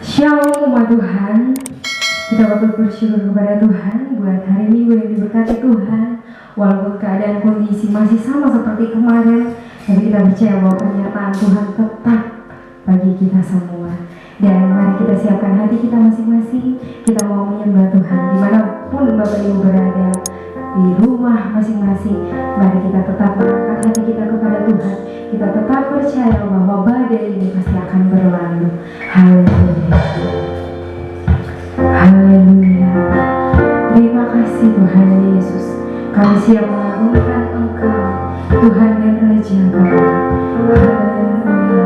Shalom umat Tuhan. Kita patut bersyukur kepada Tuhan buat hari Minggu yang diberkati Tuhan. Walaupun keadaan kondisi masih sama seperti kemarin, tapi kita percaya bahwa pernyataan Tuhan tetap bagi kita semua. Dan mari kita siapkan hati kita masing-masing. Kita mau menyembah Tuhan dimanapun Bapak Ibu berada, di rumah masing-masing. Mari kita tetap mengangkat hati kita kepada Tuhan. Kita tetap percaya bahwa badai ini pasti akan berlalu. Haleluya. Haleluya. Terima kasih Tuhan Yesus. Kami siap mengagungkan Engkau, Tuhan dan Raja kami. Haleluya.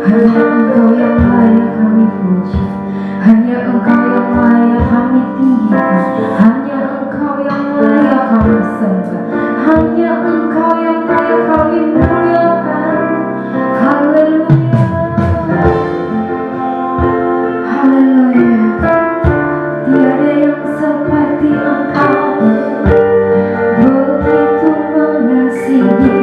Hanya Engkau yang layak kami puji. Hanya Engkau yang layak kami tinggikan. Hanya Engkau yang layak kami sembah. Hanya Engkau yang layak kami muliakan. Haleluya. Haleluya. Tiada yang seperti Engkau, begitu mengasihiku.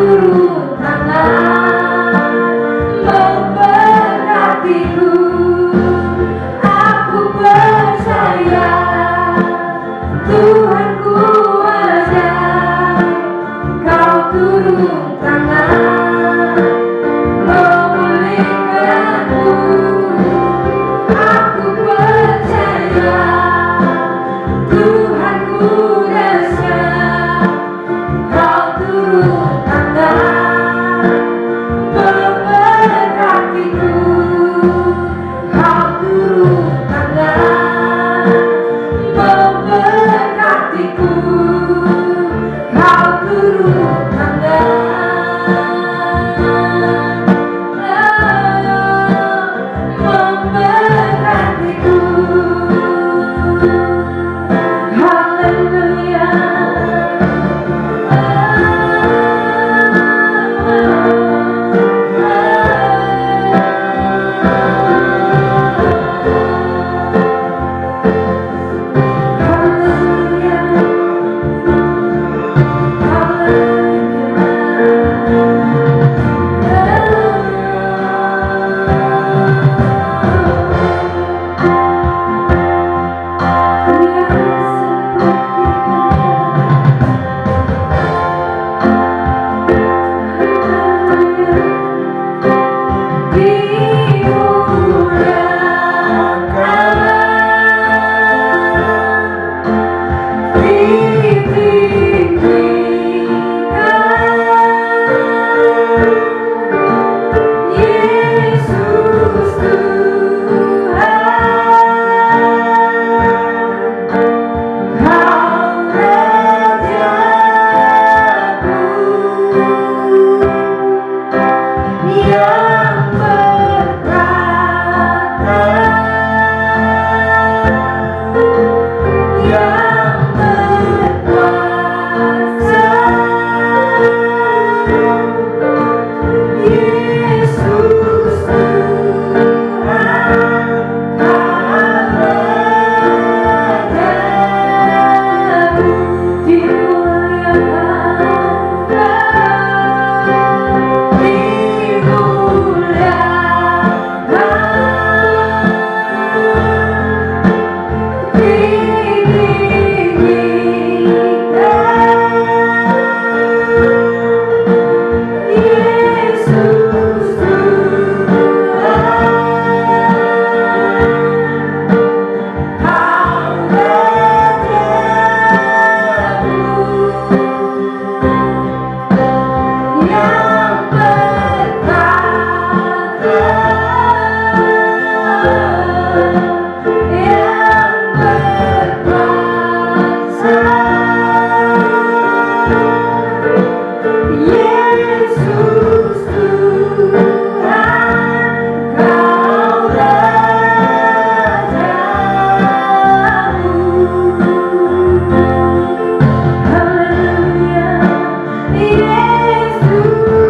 turun tangan memberkatiku. Aku percaya Tuhanku ajaib. Kau turun tangan memulihkanku. Aku percaya Tuhanku dahsyat. Kau turun tangan memberkatiku. Kau turun tangan memberkatiku. Kau turun tangan memberkatiku. Haleluya. Yesus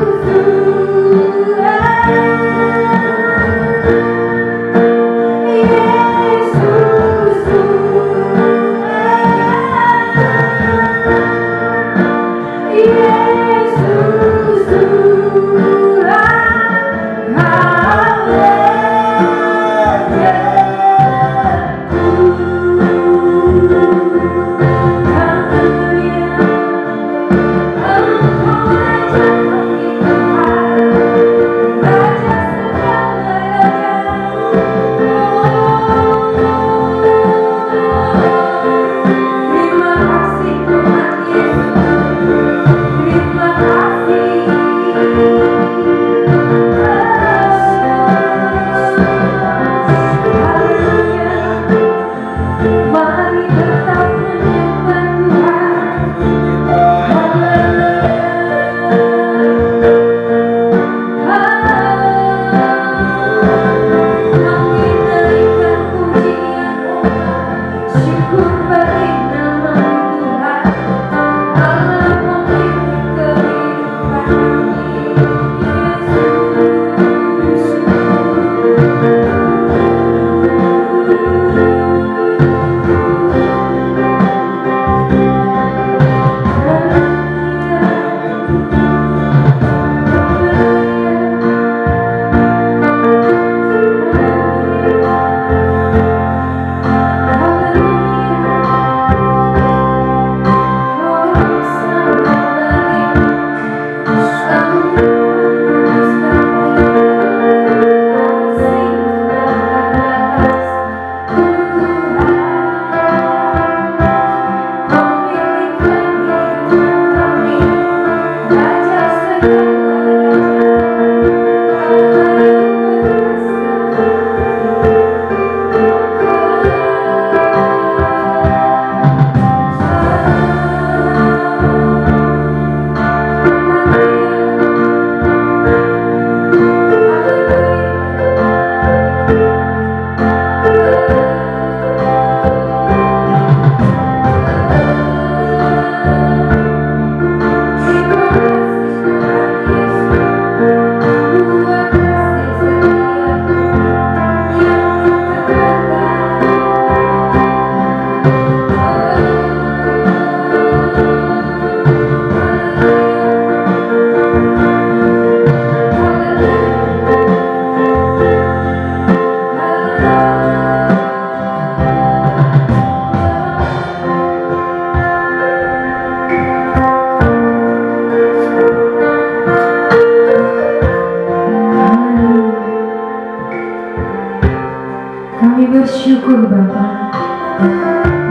bersyukur Bapa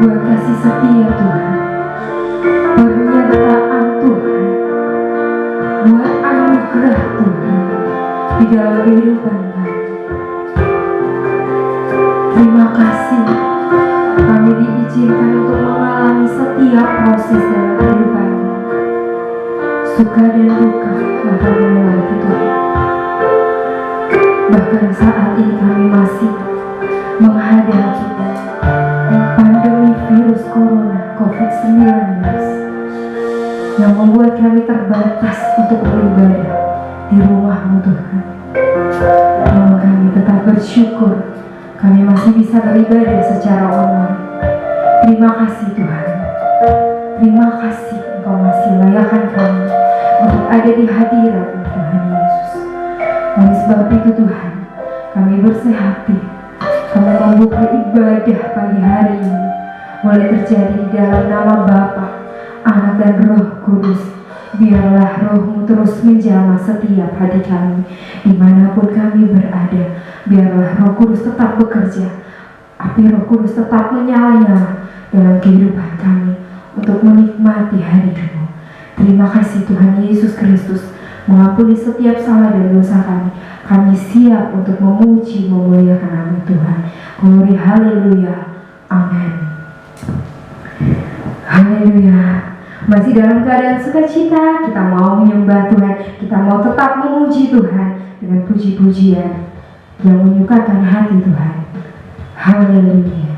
buat kasih setia Tuhan, penyertaan Tuhan, buat anugerah Tuhan di dalam kehidupan kami. Terima kasih kami diizinkan untuk mengalami setiap proses dalam kehidupan kami. Suka dan duka yang kami lewati Tuhan. Bahkan saat ini kami masih menghadapi pandemi virus corona COVID-19 yang membuat kami terbatas untuk beribadah di rumah-Mu Tuhan. Namun kami tetap bersyukur kami masih bisa beribadah secara online. Terima kasih Tuhan. Terima kasih Engkau masih layakkan kami untuk ada di hadirat Tuhan Yesus. Oleh sebab itu Tuhan, kami bersehati, kami membuka ibadah pagi hari ini boleh terjadi di dalam nama Bapa, Anak dan Roh Kudus. Biarlah Roh-Mu terus menjamah setiap hati kami dimanapun kami berada. Biarlah Roh Kudus tetap bekerja, api Roh Kudus tetap menyala-nyala dalam kehidupan kami untuk menikmati hari-Mu. Terima kasih Tuhan Yesus Kristus, mengampuni setiap salah dan dosa kami. Kami siap untuk memuji, memuliakan nama Tuhan. Glory, haleluya, amin. Haleluya. Masih dalam keadaan sukacita, kita mau menyembah Tuhan, kita mau tetap memuji Tuhan dengan puji-pujian yang menyukakan hati Tuhan. Haleluya.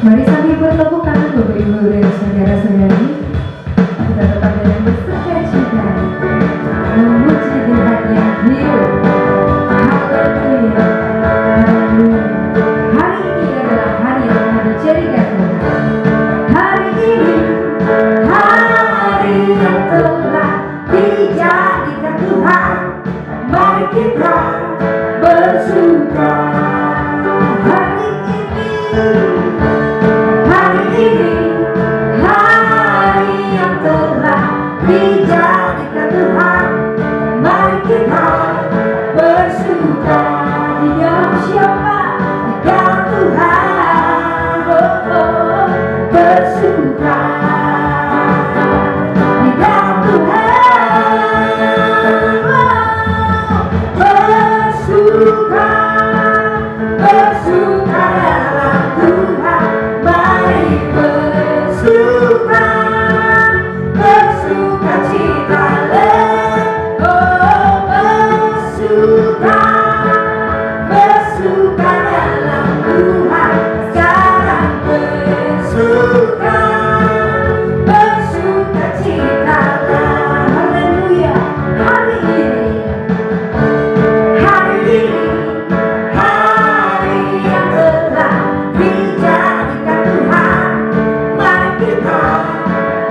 Mari sambil bertepuk tangan Bapak Ibu dan saudara-saudari, kita tetap dalam bersukacita memuji Tuhan yang hidup. Haleluya. Haleluya. Hari ini adalah hari yang telah dijadikan Tuhan. Hari ini hari yang telah dijadikan Tuhan. Mari kita bersuka. Hari ini hari yang telah dijadikan Tuhan. Mari kita bersuka di dalam siapa? Di dalam Tuhan. Bersuka di dalam Tuhan. Bersuka dalam Tuhan. Mari bersuka citalah. Bersuka dalam Tuhan. Sekarang bersuka citalah. Haleluya. Hari ini hari yang telah dijadikan Tuhan. Mari kita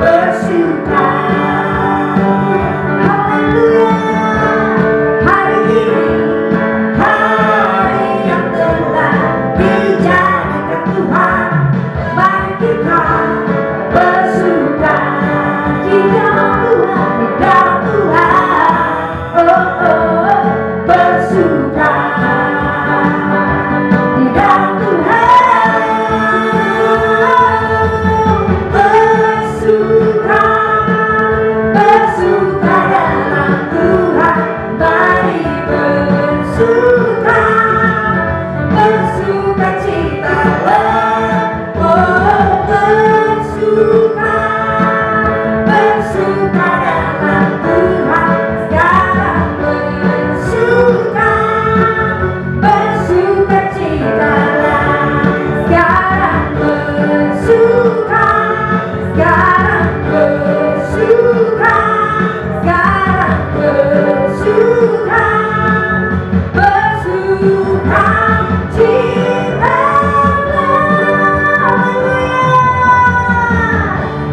bersuka. Haleluya. Hari ini hari yang telah dijadikan Tuhan. Mari kita bersuka di dalam Tuhan, di dalam Tuhan. Bersuka di dalam Tuhan. Bersuka dalam Tuhan. Mari bersuka citalah. Bersuka dalam Tuhan. Sekarang bersuka citalah. Sekarang bersuka.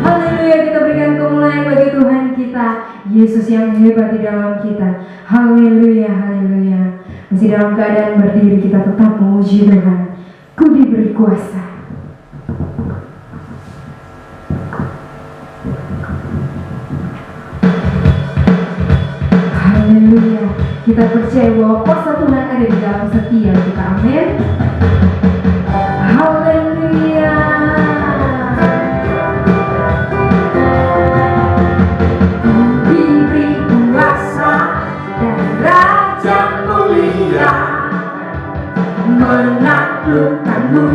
Haleluya, kita berikan kemuliaan bagi Tuhan kita, Yesus yang hebat di dalam kita. Haleluya, haleluya. Masih dalam keadaan berdiri, kita tetap memuji Tuhan. Ku diberi kuasa. Haleluya. Kita percaya bahwa kuasa Tuhan ada di dalam setiap kita. Amin.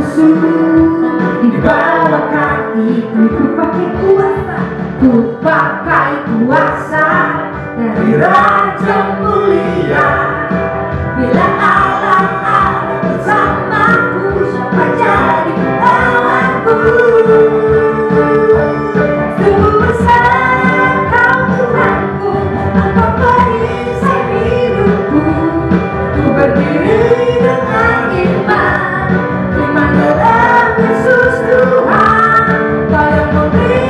musuh di bawah kakiku. Ku pakai kuasa, ku pakai kuasa dari Raja mulia. Bila Allah ada bersamaku, siapa jadi lawanku? Sungguh besar Kau Tuhanku, Engkau perisai hidupku. Ku berdiri dengan iman, iman dalam Yesus Tuhan. Kau yang memberi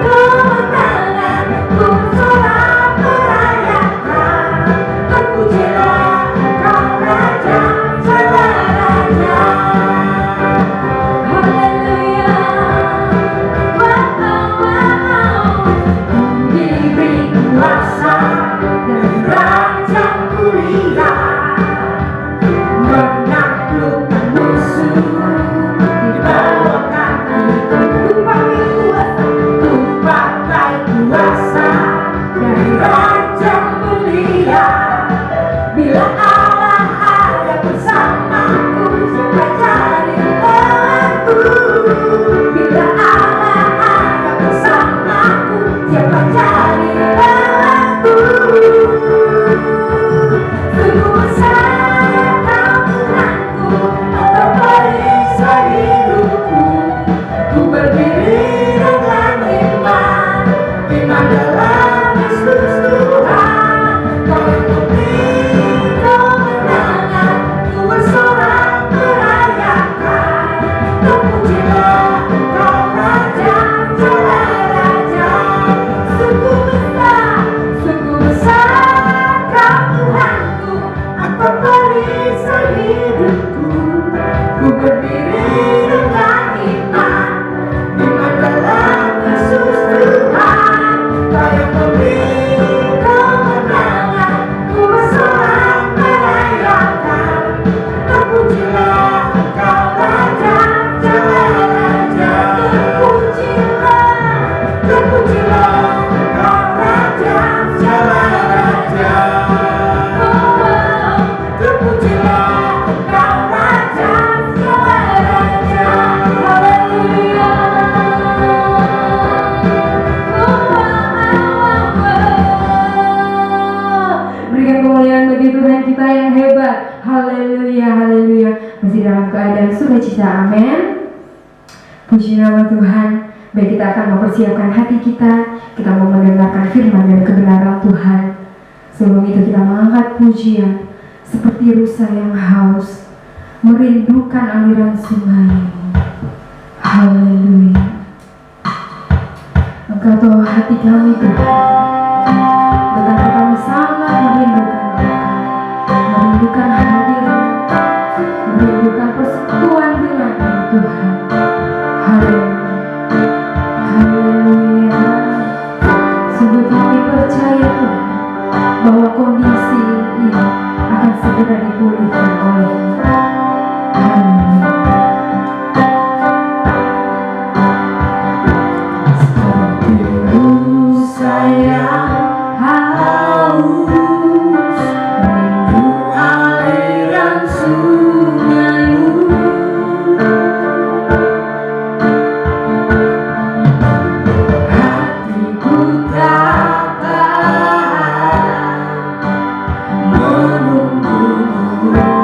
kemenangan, ku bersorak merayakan. Terpujilah Kau Raja, segala raja. Haleluya. Wow, wow. Diberi kuasa dari Raja mulia, menaklukkan musuh di bawah kakiku. Ku pakai kuasa, ku pakai kuasa dari Raja mulia. Bila Allah ada bersamaku, siapa jadi lawanku? Bila Allah ada bersamaku, siapa jadi lawanku? Sungguh besar Kau Tuhanku, Engkau perisai hidupku. Ku berdiri dengan iman, iman dalam Yesus Tuhan. Kau yang memberi kemenangan, ku bersorak merayakan. Terpujilah Kau Raja, segala raja. Sungguh besar Kau Tuhanku, Engkau perisai hidupku. Ku berdiri dengan iman, iman dalam Yesus Tuhan. Kau yang memberi kemenangan, ku bersorak merayakan. Terpujilah Kau Raja, segala raja. Terpujilah Kau Raja, segala raja. Terpujilah Kau Raja, segala raja. Haleluya. Berikan kemuliaan bagi Tuhan kita yang hebat. Haleluya, haleluya. Masih dalam keadaan sukacita, amin. Puji nama Tuhan. Baik, kita akan mempersiapkan hati kita. Kita mau mendengarkan firman dan kebenaran Tuhan. Sebelum itu kita mengangkat pujian seperti rusa yang haus, merindukan aliran sungai. Haleluya. Engkau tahu hati kami Tuhan, betapa kami sangat merindukan Engkau, merindukan hadirat, merindukan persekutuan dengan Tuhan. Haleluya. Haleluya. Sungguh kami percaya Tuhan bahwa kondisi ini akan segera dipulihkan oleh-Mu. Haleluya. Seperti rusa yang haus, rindu aliran sungai-Mu. Hatiku tak tahan menunggu-Mu.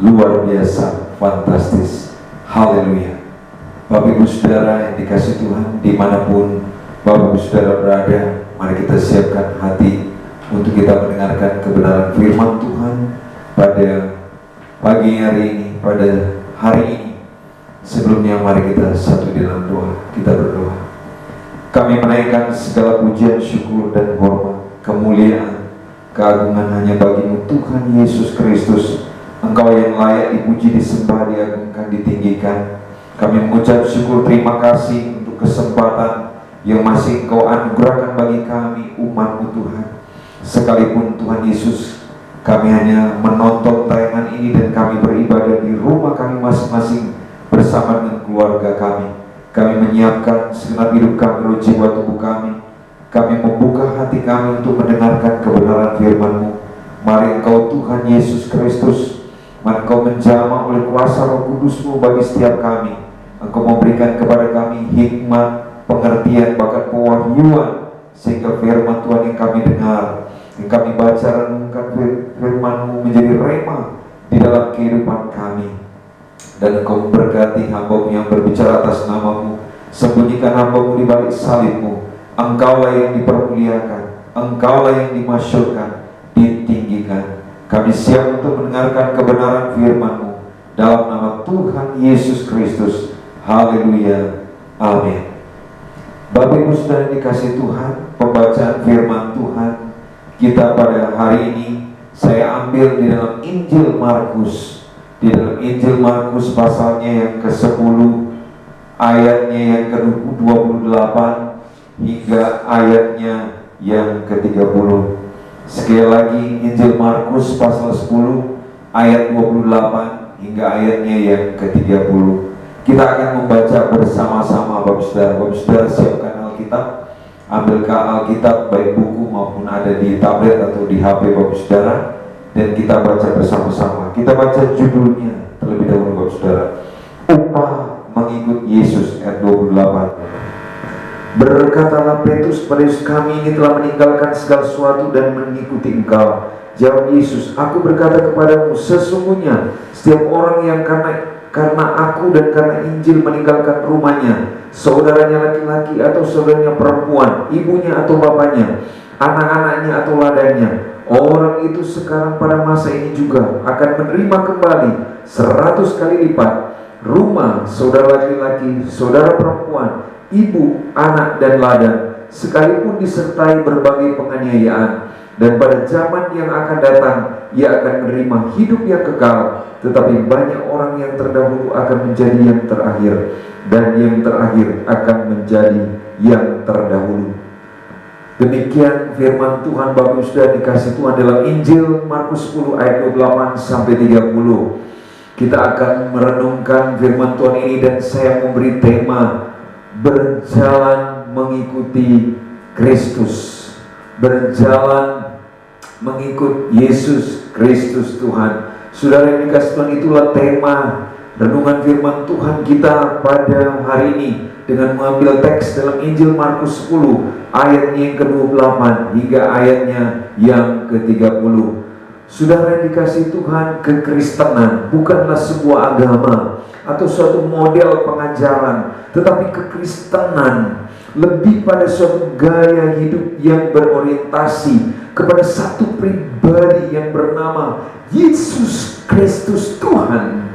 luar biasa, fantastis. Haleluya. Bapak Ibu Saudara yang dikasih Tuhan, dimanapun Bapak Ibu Saudara berada, mari kita siapkan hati untuk kita mendengarkan kebenaran firman Tuhan pada pagi hari ini, pada hari ini. Sebelumnya mari kita satu di dalam doa. Kita berdoa. Kami menaikkan segala pujian, syukur dan hormat, kemuliaan, keagungan hanya bagi-Mu Tuhan Yesus Kristus. Engkau yang layak dipuji, disembah, diagungkan, ditinggikan. Kami mengucap syukur terima kasih untuk kesempatan yang masih Engkau anugerahkan bagi kami, umat-Mu Tuhan. Sekalipun Tuhan Yesus, kami hanya menonton tayangan ini dan kami beribadah di rumah kami masing-masing bersama dengan keluarga kami. Kami menyiapkan segenap hidup kami, roh jiwa tubuh kami. Kami membuka hati kami untuk mendengarkan kebenaran firman-Mu. Mari Engkau Tuhan Yesus Kristus, mari Engkau menjamah oleh kuasa Roh Kudus-Mu bagi setiap kami. Engkau memberikan kepada kami hikmat, pengertian, bahkan pewahyuan, sehingga firman Tuhan yang kami dengar, yang kami baca, renungkan firman-Mu menjadi rema di dalam kehidupan kami. Dan Engkau memberkati hamba-Mu yang berbicara atas nama-Mu. Sembunyikan hamba-Mu di balik salib-Mu. Engkaulah yang dipermuliakan, Engkaulah yang dimasyurkan, ditinggikan. Kami siap untuk mendengarkan kebenaran firman-Mu dalam nama Tuhan Yesus Kristus. Haleluya. Amin. Bapak Ibu Saudara dikasih Tuhan, pembacaan firman Tuhan kita pada hari ini saya ambil di dalam Injil Markus. Di dalam Injil Markus pasalnya yang ke-10, ayatnya yang ke-28 hingga ayatnya yang ke-30. Sekali lagi, Injil Markus pasal 10 ayat 28 hingga ayatnya yang ke-30. Kita akan membaca bersama-sama Bapak Saudara. Bapak Saudara siapkan Alkitab. Ambilkan Alkitab baik buku maupun ada di tablet atau di HP Bapak Saudara, dan kita baca bersama-sama. Kita baca judulnya terlebih dahulu Bapak Saudara. Upah mengikut Yesus, ayat 28. Berkatalah Petrus kepada Yesus, kami ini telah meninggalkan segala sesuatu dan mengikuti Engkau. Jawab Yesus, aku berkata kepadamu, sesungguhnya setiap orang yang karena aku dan karena Injil meninggalkan rumahnya, saudaranya laki-laki atau saudaranya perempuan, ibunya atau bapaknya, anak-anaknya atau ladangnya, orang itu sekarang pada masa ini juga akan menerima kembali 100 kali lipat rumah, saudara laki-laki, saudara perempuan, ibu, anak dan ladang, sekalipun disertai berbagai penganiayaan. Dan pada zaman yang akan datang, ia akan menerima hidup yang kekal. Tetapi banyak orang yang terdahulu akan menjadi yang terakhir, dan yang terakhir akan menjadi yang terdahulu. Demikian firman Tuhan. Bapak sudah dikasih Tuhan dalam Injil Markus 10 ayat 28 sampai 30. Kita akan merenungkan firman Tuhan ini, dan saya memberi tema berjalan mengikuti Kristus, berjalan mengikut Yesus Kristus Tuhan. Saudara yang dikasih Tuhan, itulah tema renungan firman Tuhan kita pada hari ini, dengan mengambil teks dalam Injil Markus 10 ayatnya yang ke-28 hingga ayatnya yang ke-30. Saudara yang dikasih Tuhan, kekristenan bukanlah sebuah agama atau suatu model pengajaran, tetapi kekristenan lebih pada suatu gaya hidup yang berorientasi kepada satu pribadi yang bernama Yesus Kristus Tuhan,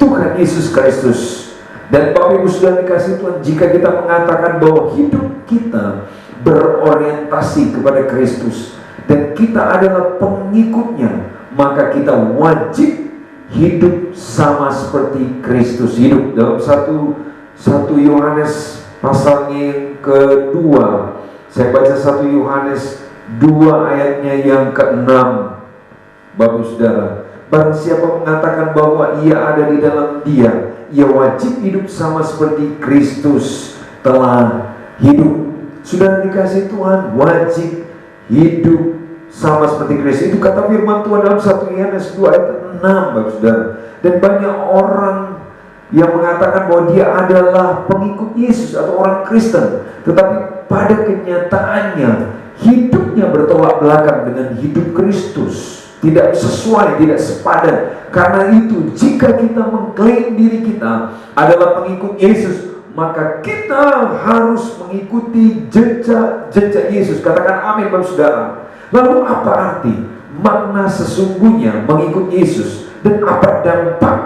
Tuhan Yesus Kristus. Dan Bapak Ibu sudah dikasih Tuhan, jika kita mengatakan bahwa hidup kita berorientasi kepada Kristus dan kita adalah pengikutnya, maka kita wajib hidup sama seperti Kristus hidup. Dalam 1 Yohanes pasalnya yang kedua, saya baca 1 Yohanes 2 ayatnya yang ke-6. Bapak Saudara, barang siapa mengatakan bahwa ia ada di dalam Dia, ia wajib hidup sama seperti Kristus telah hidup. Sudah dikasih Tuhan, wajib hidup sama seperti Kristus. Itu kata firman Tuhan dalam 1 Yohanes 2 ayat 6, Bapak Saudara. Dan banyak orang yang mengatakan bahwa dia adalah pengikut Yesus atau orang Kristen, tetapi pada kenyataannya hidupnya bertolak belakang dengan hidup Kristus, tidak sesuai, tidak sepadan. Karena itu, jika kita mengklaim diri kita adalah pengikut Yesus, maka kita harus mengikuti jejak Yesus. Katakan amin, Bapak Saudara. Lalu apa arti, makna sesungguhnya mengikut Yesus, dan apa dampak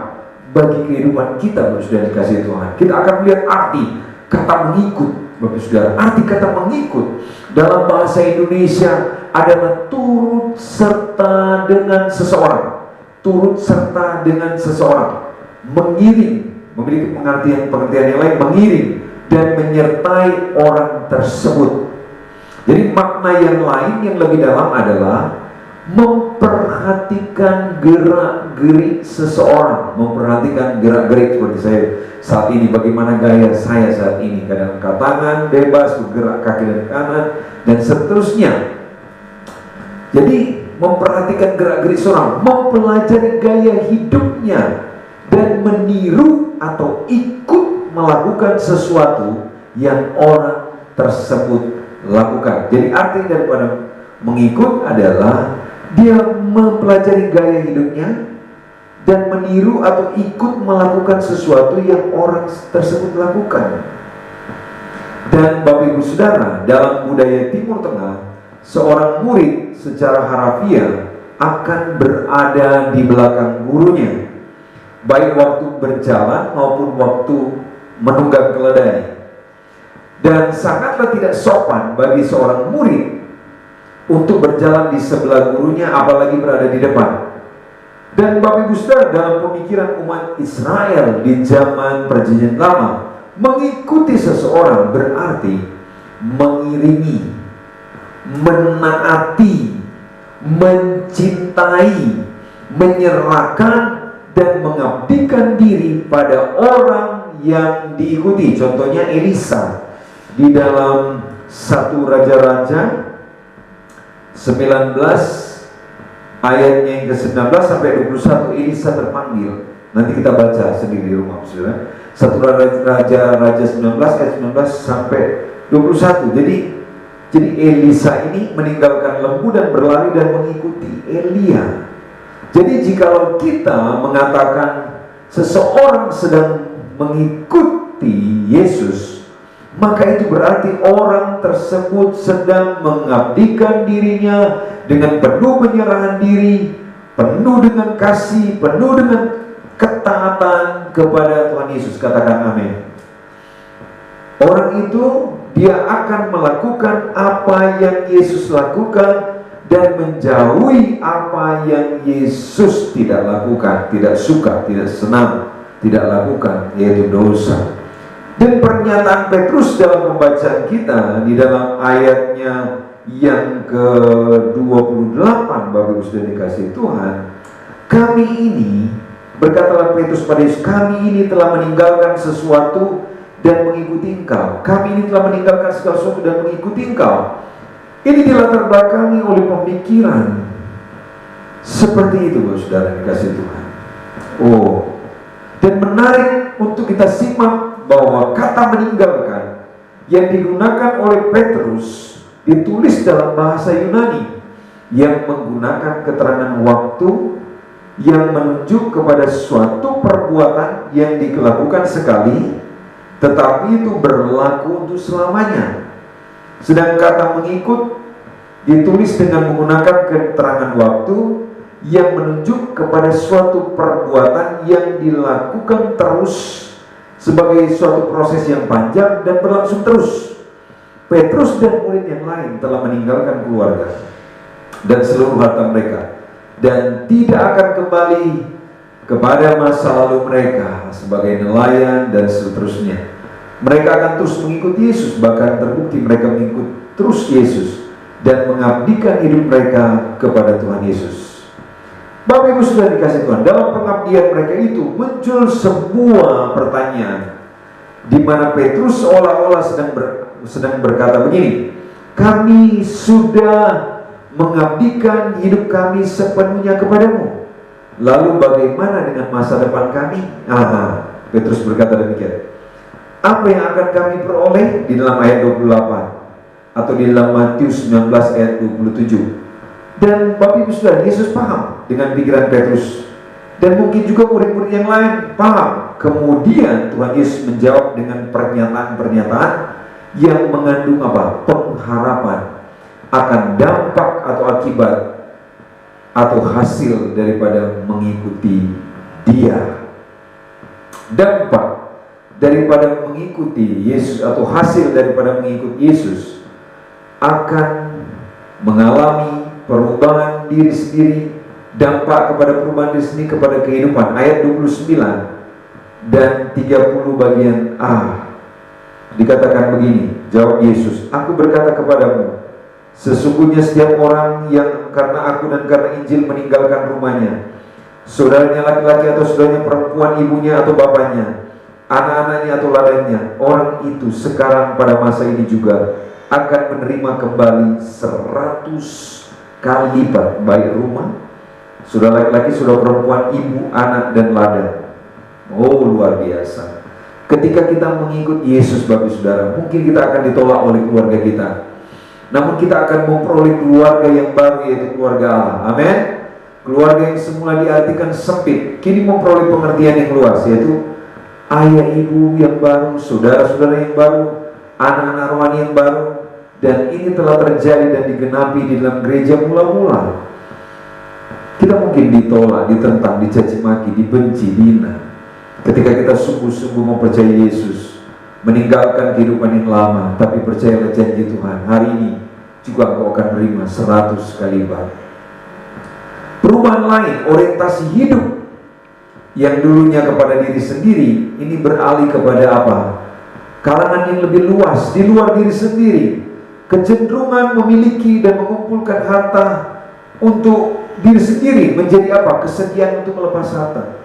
bagi kehidupan kita, Bapak Saudara dikasih Tuhan? Kita akan melihat arti kata mengikut, Bapak Saudara. Arti kata mengikut dalam bahasa Indonesia adalah turut serta dengan seseorang. Turut serta dengan seseorang, mengiring, memiliki pengertian yang lain, mengiring dan menyertai orang tersebut. Jadi makna yang lain yang lebih dalam adalah memperhatikan gerak-gerik seseorang, memperhatikan gerak-gerik seperti saya saat ini, bagaimana gaya saya saat ini, kadang angkat tangan bebas, bergerak kaki dan kanan dan seterusnya. Jadi memperhatikan gerak-gerik seorang, mempelajari gaya hidupnya dan meniru atau ikut melakukan sesuatu yang orang tersebut lakukan. Jadi arti daripada mengikut adalah dia mempelajari gaya hidupnya dan meniru atau ikut melakukan sesuatu yang orang tersebut lakukan. Dan Bapak Ibu Saudara, dalam budaya Timur Tengah, seorang murid secara harafiah akan berada di belakang gurunya, baik waktu berjalan maupun waktu menunggang keledai. Dan sangatlah tidak sopan bagi seorang murid untuk berjalan di sebelah gurunya, apalagi berada di depan. Dan Bapak Ibu Saudara, dalam pemikiran umat Israel di zaman Perjanjian Lama, mengikuti seseorang berarti mengiringi, menaati, mencintai, menyerahkan dan mengabdikan diri pada orang yang diikuti. Contohnya Elisa di dalam 1 Raja-Raja 19 ayatnya yang ke-19 sampai 21, Elisa terpanggil. Nanti kita baca sendiri di rumah, Saudara. 1 Raja-Raja 19 ayat 19 sampai 21. Jadi Elisa ini meninggalkan lembu dan berlari dan mengikuti Elia. Jadi jikalau kita mengatakan seseorang sedang mengikuti Yesus, maka itu berarti orang tersebut sedang mengabdikan dirinya dengan penuh penyerahan diri, penuh dengan kasih, penuh dengan ketaatan kepada Tuhan Yesus. Katakan amin. Orang itu dia akan melakukan apa yang Yesus lakukan dan menjauhi apa yang Yesus tidak lakukan, tidak suka, tidak senang, tidak lakukan, yaitu dosa. Dan pernyataan Petrus dalam pembacaan kita di dalam ayatnya yang ke-28, Bapak Ibu sudah dikasih Tuhan, kami ini, berkatalah Petrus pada Yesus, kami ini telah meninggalkan sesuatu dan mengikuti Engkau. Kami ini telah meninggalkan segala sesuatu dan mengikuti Engkau. Ini dilatar belakangi oleh pemikiran seperti itu, saudara dikasih Tuhan. Dan menarik untuk kita simak bahwa kata meninggalkan yang digunakan oleh Petrus ditulis dalam bahasa Yunani yang menggunakan keterangan waktu yang menunjuk kepada suatu perbuatan yang dilakukan sekali, tetapi itu berlaku untuk selamanya. Sedang kata mengikut ditulis dengan menggunakan keterangan waktu yang menunjuk kepada suatu perbuatan yang dilakukan terus sebagai suatu proses yang panjang dan berlangsung terus. Petrus dan murid yang lain telah meninggalkan keluarga dan seluruh harta mereka dan tidak akan kembali kepada masa lalu mereka sebagai nelayan dan seterusnya. Mereka akan terus mengikuti Yesus, bahkan terbukti mereka mengikut terus Yesus dan mengabdikan hidup mereka kepada Tuhan Yesus. Bapak Ibu sudah dikasih Tuhan, dalam pengabdian mereka itu muncul sebuah pertanyaan di mana Petrus seolah-olah sedang berkata begini, kami sudah mengabdikan hidup kami sepenuhnya kepadamu, lalu bagaimana dengan masa depan kami? Petrus berkata demikian. Apa yang akan kami peroleh? Di dalam ayat 28 atau di dalam Matius 19 ayat 27. Dan Bapak Ibu Saudara, Yesus paham dengan pikiran Petrus, dan mungkin juga murid-murid yang lain paham. Kemudian Tuhan Yesus menjawab dengan pernyataan-pernyataan yang mengandung apa? Pengharapan akan dampak atau akibat atau hasil daripada mengikuti Dia. Dampak daripada mengikuti Yesus atau hasil daripada mengikuti Yesus akan mengalami perubahan diri sendiri, dampak kepada perubahan diri sendiri kepada kehidupan. Ayat 29 dan 30 bagian A dikatakan begini, jawab Yesus, aku berkata kepadamu, sesungguhnya setiap orang yang karena aku dan karena Injil meninggalkan rumahnya, saudaranya laki-laki atau saudaranya perempuan, ibunya atau bapaknya, anak-anaknya atau ladangnya, orang itu sekarang pada masa ini juga akan menerima kembali 100 kali lipat, baik rumah, saudara laki-laki, saudara perempuan, ibu, anak, dan ladang. Luar biasa. Ketika kita mengikut Yesus, Bapak Saudara, mungkin kita akan ditolak oleh keluarga kita, namun kita akan memperoleh keluarga yang baru, yaitu keluarga Allah. Amin. Keluarga yang semula diartikan sempit, kini memperoleh pengertian yang luas, yaitu ayah ibu yang baru, saudara-saudara yang baru, anak-anak rohani yang baru. Dan ini telah terjadi dan digenapi di dalam gereja mula-mula. Kita mungkin ditolak, ditentang, dicaci maki, dibenci, dihina. Ketika kita sungguh-sungguh mempercayai Yesus, meninggalkan kehidupan yang lama, tapi percayalah janji Tuhan, hari ini juga engkau akan menerima 100 kali lipat. Perubahan lain, orientasi hidup yang dulunya kepada diri sendiri, ini beralih kepada apa? Kalangan yang lebih luas, di luar diri sendiri. Kecenderungan memiliki dan mengumpulkan harta untuk diri sendiri menjadi apa? Kesediaan untuk melepas harta.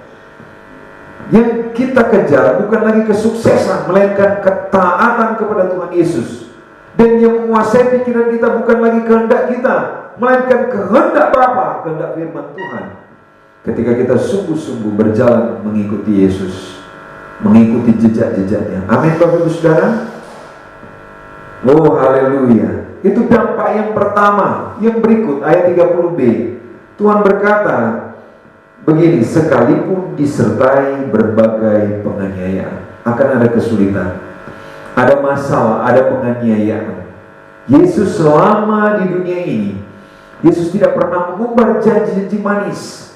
Yang kita kejar bukan lagi kesuksesan, melainkan ketaatan kepada Tuhan Yesus. Dan yang menguasai pikiran kita bukan lagi kehendak kita, melainkan kehendak Bapa, kehendak firman Tuhan. Ketika kita sungguh-sungguh berjalan mengikuti Yesus, mengikuti jejak-jejaknya. Amin Bapak Ibu Saudara. Haleluya. Itu dampak yang pertama. Yang berikut ayat 30b, Tuhan berkata begini, sekalipun disertai berbagai penganiayaan, akan ada kesulitan, ada masalah, ada penganiayaan. Yesus selama di dunia ini, Yesus tidak pernah mengumbar janji-janji manis.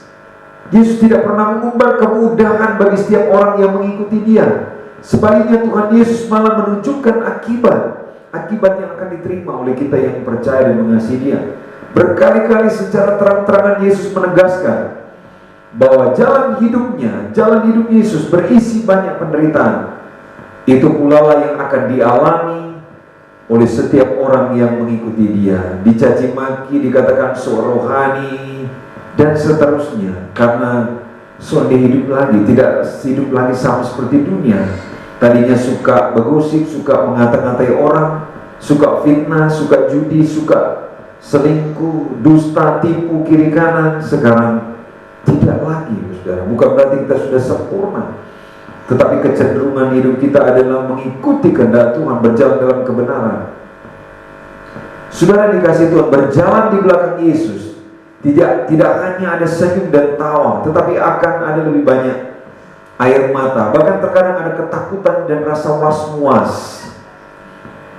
Yesus tidak pernah mengumbar kemudahan bagi setiap orang yang mengikuti Dia. Sebaliknya Tuhan Yesus malah menunjukkan akibat yang akan diterima oleh kita yang percaya dan mengasihi Dia. Berkali-kali secara terang-terangan Yesus menegaskan bahwa jalan hidup Yesus berisi banyak penderitaan. Itu pula lah yang akan dialami oleh setiap orang yang mengikuti Dia. Dicaci maki, dikatakan sok rohani, dan seterusnya, karena sudah hidup lagi, tidak hidup lagi sama seperti dunia, tadinya suka bergosip, suka mengata-ngatai orang, suka fitnah, suka judi, suka selingkuh, dusta, tipu kiri kanan, sekarang tidak lagi, saudara. Bukan berarti kita sudah sempurna, tetapi kecenderungan hidup kita adalah mengikuti kehendak Tuhan, berjalan dalam kebenaran. Saudara dikasih Tuhan, berjalan di belakang Yesus tidak hanya ada senyum dan tawa, tetapi akan ada lebih banyak air mata. Bahkan terkadang ada ketakutan dan rasa was-was.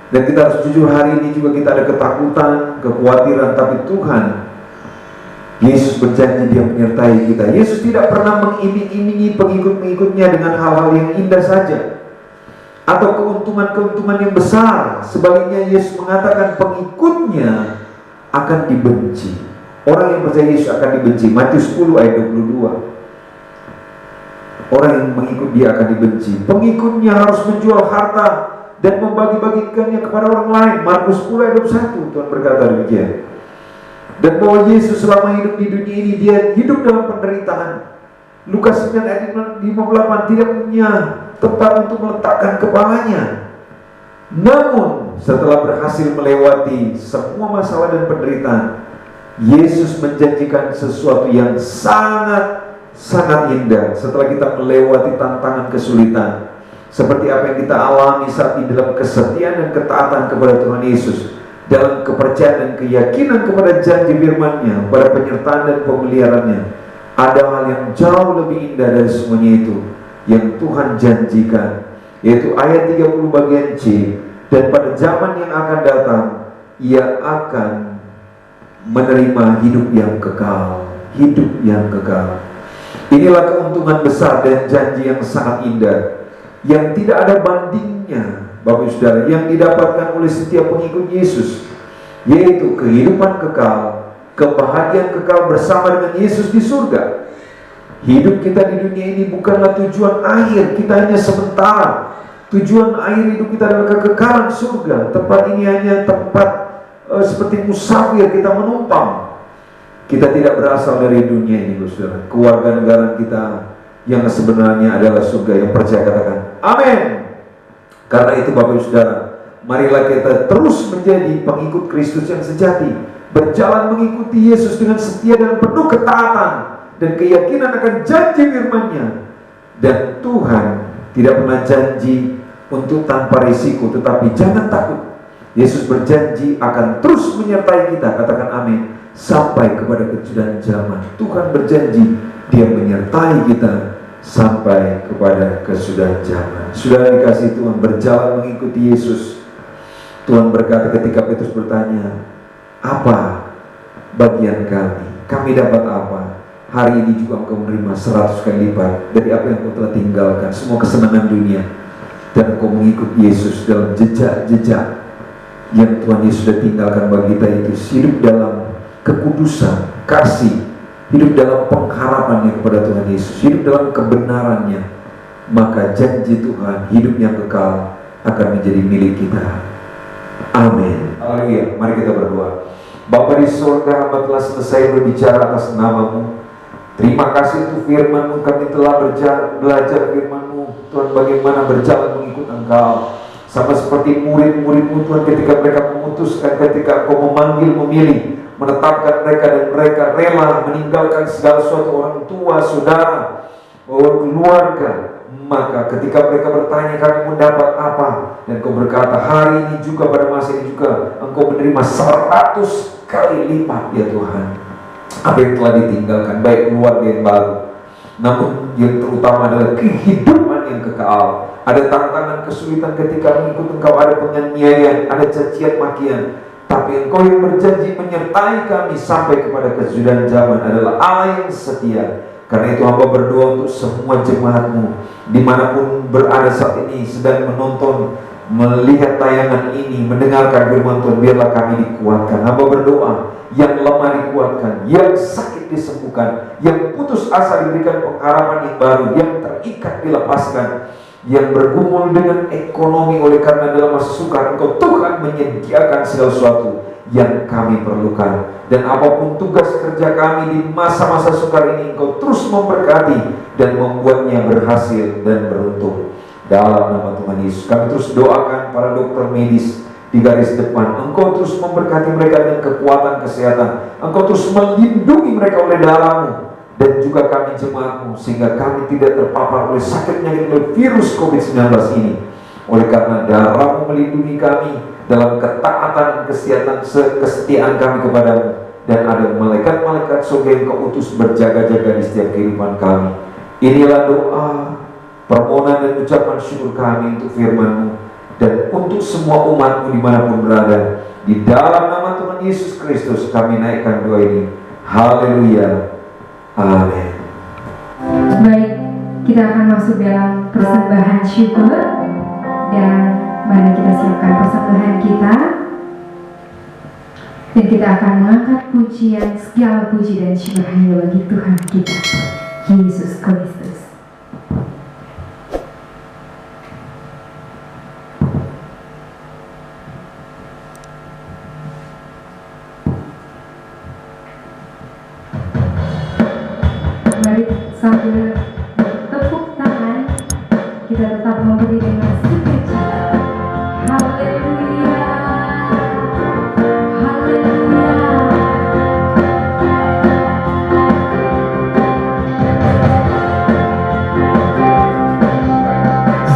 Dan kita harus jujur, hari ini juga kita ada ketakutan, kekhawatiran, tapi Tuhan Yesus berjanji Dia menyertai kita. Yesus tidak pernah mengiming-imingi pengikut-pengikutnya dengan hal-hal yang indah saja atau keuntungan-keuntungan yang besar. Sebaliknya Yesus mengatakan pengikutnya akan dibenci. Orang yang percaya Yesus akan dibenci. Matius 10 ayat 22. Orang yang mengikut Dia akan dibenci. Pengikutnya harus menjual harta dan membagi-bagikannya kepada orang lain. Markus 10 ayat 21, Tuhan berkata demikian. Dan bahwa Yesus selama hidup di dunia ini, Dia hidup dalam penderitaan. Lukas 9 ayat 58, tidak punya tempat untuk meletakkan kepalanya. Namun setelah berhasil melewati semua masalah dan penderitaan, Yesus menjanjikan sesuatu yang sangat indah. Setelah kita melewati tantangan kesulitan, seperti apa yang kita alami saat ini dalam kesetiaan dan ketaatan kepada Tuhan Yesus, dalam kepercayaan dan keyakinan kepada janji firman-Nya, pada penyertaan dan pemeliharaannya, ada hal yang jauh lebih indah dari semuanya itu yang Tuhan janjikan, yaitu ayat 30 bagian C. Dan pada zaman yang akan datang, Ia akan menerima hidup yang kekal. Hidup yang kekal. Inilah keuntungan besar dan janji yang sangat indah, yang tidak ada bandingnya, Bapak Ibu Saudara, yang didapatkan oleh setiap pengikut Yesus, yaitu kehidupan kekal, kebahagiaan kekal bersama dengan Yesus di surga. Hidup kita di dunia ini bukanlah tujuan akhir, kita hanya sementara. Tujuan akhir hidup kita adalah kekekalan surga. Tempat ini hanya tempat seperti musafir, kita menumpang. Kita tidak berasal dari dunia ini, Saudara. Keluarga negara kita yang sebenarnya adalah surga. Yang percaya katakan amin. Karena itu Bapak Ibu Saudara, marilah kita terus menjadi pengikut Kristus yang sejati, berjalan mengikuti Yesus dengan setia dan penuh ketaatan dan keyakinan akan janji firman-Nya. Dan Tuhan tidak pernah janji untuk tanpa risiko, tetapi jangan takut. Yesus berjanji akan terus menyertai kita, katakan amin, sampai kepada kesudahan zaman. Tuhan berjanji Dia menyertai kita sampai kepada kesudahan zaman. Sudah dikasih Tuhan, berjalan mengikuti Yesus. Tuhan berkata ketika Petrus bertanya, apa bagian kami? Kami dapat apa? Hari ini juga engkau menerima 100 kali lipat dari apa yang kau telah tinggalkan, semua kesenangan dunia, dan engkau mengikut Yesus dalam jejak-jejak yang Tuhan Yesus sudah tinggalkan bagi kita, itu hidup dalam kekudusan, kasih, hidup dalam pengharapannya kepada Tuhan Yesus, hidup dalam kebenarannya. Maka janji Tuhan, hidup yang kekal, akan menjadi milik kita. Amin. Haleluya. Mari kita berdoa. Bapa di surga, hamba telah selesai berbicara atas nama-Mu. Terima kasih untuk firman-Mu. Kami telah belajar firman-Mu, Tuhan, bagaimana berjalan mengikut Engkau. Sama seperti murid-murid-Mu, Tuhan, ketika mereka memutuskan, ketika Engkau memanggil, memilih, menetapkan mereka, dan mereka rela meninggalkan segala sesuatu, orang tua, saudara, keluarga. Maka ketika mereka bertanya, kami mendapat apa? Dan Engkau berkata, hari ini juga, pada masa ini juga, Engkau menerima 100 kali lipat, ya Tuhan, apa yang telah ditinggalkan, baik keluarga yang baru, namun yang terutama adalah kehidupan yang kekal. Ada tantangan, kesulitan ketika mengikut Engkau, ada penganiayaan, ada cacian makian, tapi Engkau yang berjanji menyertai kami sampai kepada kesudahan zaman adalah Allah yang setia. Karena itu hamba berdoa untuk semua jemaat-Mu dimanapun berada saat ini, sedang menonton, melihat tayangan ini, mendengarkan firman Tuhan, biarlah kami dikuatkan. Hamba berdoa, yang lemah dikuatkan, yang sakit disembuhkan, yang putus asa diberikan pengharapan yang baru, yang terikat dilepaskan, yang bergumul dengan ekonomi oleh karena dalam masa sukar, Engkau Tuhan menyediakan segala sesuatu yang kami perlukan. Dan apapun tugas kerja kami di masa-masa sukar ini, Engkau terus memberkati dan membuatnya berhasil dan beruntung. Dalam nama Tuhan Yesus, kami terus doakan para dokter medis di garis depan. Engkau terus memberkati mereka dengan kekuatan kesehatan. Engkau terus melindungi mereka oleh darah-Mu. Dan juga kami jemaat-Mu, sehingga kami tidak terpapar oleh sakit penyakit oleh virus COVID-19 ini. Oleh karena darah-Mu melindungi kami dalam ketaatan kesetiaan kami kepada-Mu. Dan ada malaikat-malaikat surga yang Kau utus berjaga-jaga di setiap kehidupan kami. Inilah doa, permohonan dan ucapan syukur kami untuk firman-Mu dan untuk semua umat-Mu dimanapun berada. Di dalam nama Tuhan Yesus Kristus kami naikkan doa ini. Haleluya. Amin. Baik, kita akan masuk dalam persembahan syukur. Dan mari kita siapkan persembahan kita. Dan kita akan mengangkat pujian, segala puji dan syukur hanya bagi Tuhan kita, Yesus Kristus. Mari sambil bertepuk tangan, kita tetap memberi dengan sukacita. Haleluya, haleluya.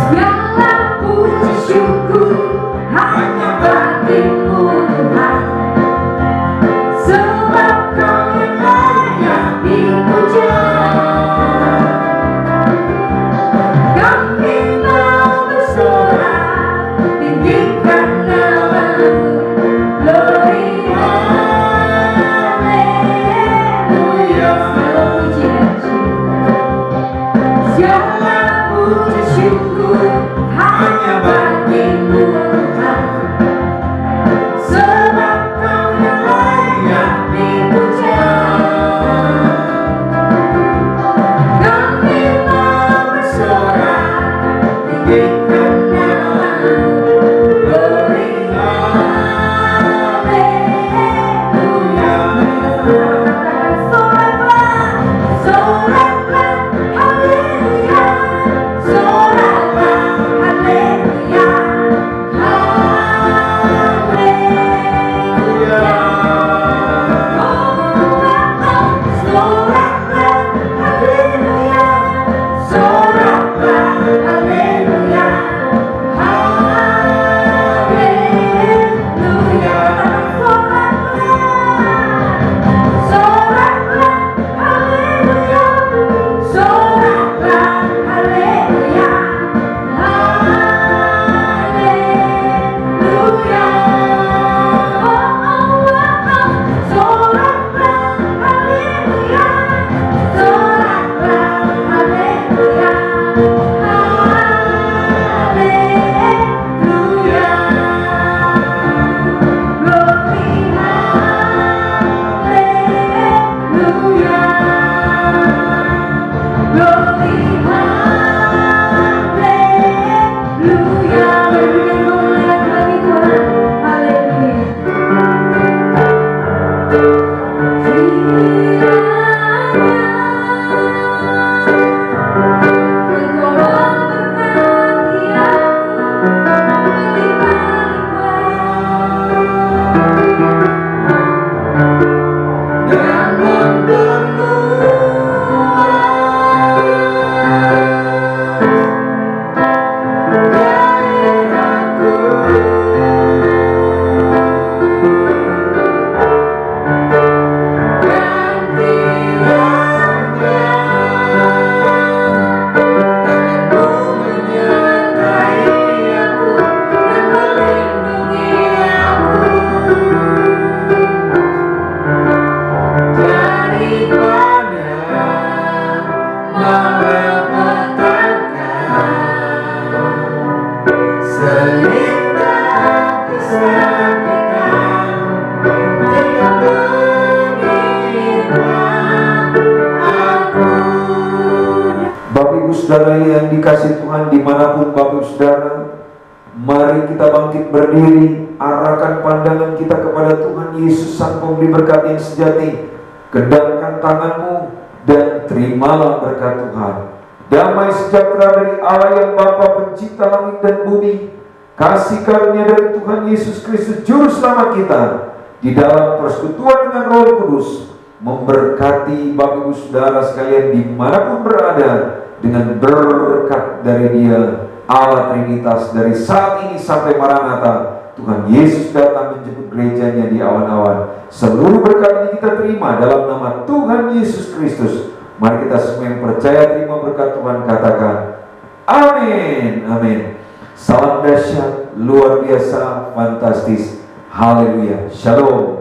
Segala puji syukur hanya bagi-Mu Tuhan, sebab Kau yang layak dipuja. Kami mau bersorak, tinggikan nama-Mu, glory, haleluya. Segala puji dan syukur, segala puji syukur hanya bagi-Mu Tuhan, sebab Kau yang layak dipuja. Kami mau bersorak, tinggikan nama-Mu, glory, haleluya. Soraklah, soraklah, haleluya. Soraklah, haleluya, haleluya. Soraklah, haleluya. Soraklah, haleluya, haleluya. Soraklah, haleluya. Soraklah, haleluya, haleluya. Soraklah, haleluya. Soraklah, haleluya, haleluya. Glory, haleluya. Glory, haleluya. Berikan kemuliaan bagi Tuhan. Haleluya. Engkau memberkati aku berlimpah-limpah dan saudara yang dikasih Tuhan, dimanapun Bapak Ibu Saudara, mari kita bangkit berdiri, arahkan pandangan kita kepada Tuhan Yesus Sang Pemberi berkat yang sejati. Kedapkan tanganmu dan terimalah berkat Tuhan. Damai sejahtera dari Allah yang Bapa pencipta langit dan bumi, kasih karunia dari Tuhan Yesus Kristus Juru Selamat kita, di dalam persekutuan dengan Roh Kudus, memberkati Bapak Ibu Saudara sekalian dimanapun berada, dengan berkat dari Dia Allah Trinitas dari saat ini sampai Maranatha. Tuhan Yesus datang menjemput gerejanya di awan-awan. Seluruh berkat ini kita terima dalam nama Tuhan Yesus Kristus. Mari kita semua yang percaya terima berkat Tuhan katakan amin, amin. Salam dahsyat, luar biasa, fantastis. Haleluya. Shalom.